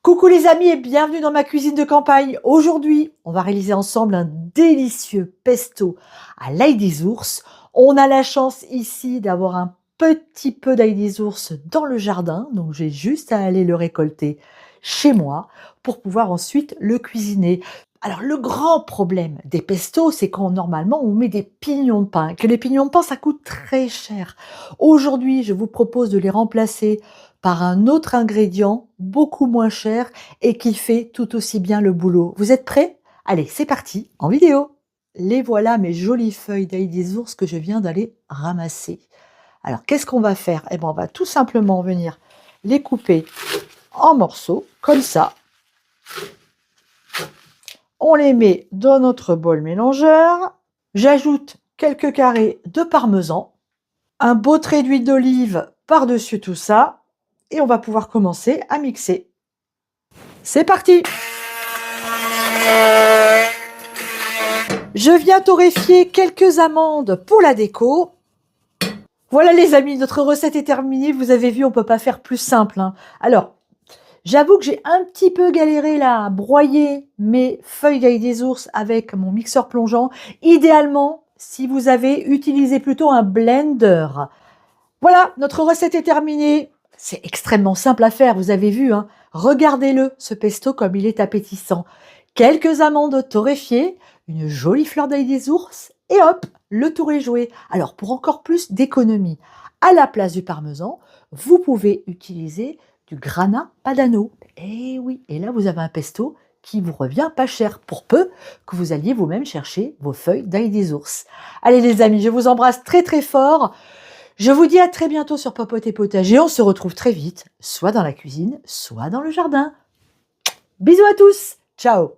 Coucou les amis et bienvenue dans ma cuisine de campagne. Aujourd'hui, on va réaliser ensemble un délicieux pesto à l'ail des ours. On a la chance ici d'avoir un petit peu d'ail des ours dans le jardin, donc j'ai juste à aller le récolter chez moi pour pouvoir ensuite le cuisiner. Alors le grand problème des pestos, c'est quand normalement on met des pignons de pain, que les pignons de pain ça coûte très cher. Aujourd'hui, je vous propose de les remplacer par un autre ingrédient beaucoup moins cher et qui fait tout aussi bien le boulot. Vous êtes prêts? Allez, c'est parti, en vidéo. Les voilà mes jolies feuilles d'ail des ours que je viens d'aller ramasser. Alors, qu'est-ce qu'on va faire? Eh bien, on va tout simplement venir les couper en morceaux, comme ça. On les met dans notre bol mélangeur. J'ajoute quelques carrés de parmesan, un beau trait d'huile d'olive par-dessus tout ça. Et on va pouvoir commencer à mixer. C'est parti! Je viens torréfier quelques amandes pour la déco. Voilà les amis, notre recette est terminée. Vous avez vu, on ne peut pas faire plus simple, hein. Alors, j'avoue que j'ai un petit peu galéré là à broyer mes feuilles d'ail des ours avec mon mixeur plongeant. Idéalement, si vous avez utilisé plutôt un blender. Voilà, notre recette est terminée. C'est extrêmement simple à faire, vous avez vu, hein. Regardez-le, ce pesto, comme il est appétissant. Quelques amandes torréfiées, une jolie fleur d'ail des ours, et hop, le tour est joué. Alors, pour encore plus d'économie, à la place du parmesan, vous pouvez utiliser du grana padano. Eh oui, et là, vous avez un pesto qui vous revient pas cher, pour peu que vous alliez vous-même chercher vos feuilles d'ail des ours. Allez les amis, je vous embrasse très très fort. Je vous dis à très bientôt sur Papote et Potager. On se retrouve très vite, soit dans la cuisine, soit dans le jardin. Bisous à tous. Ciao.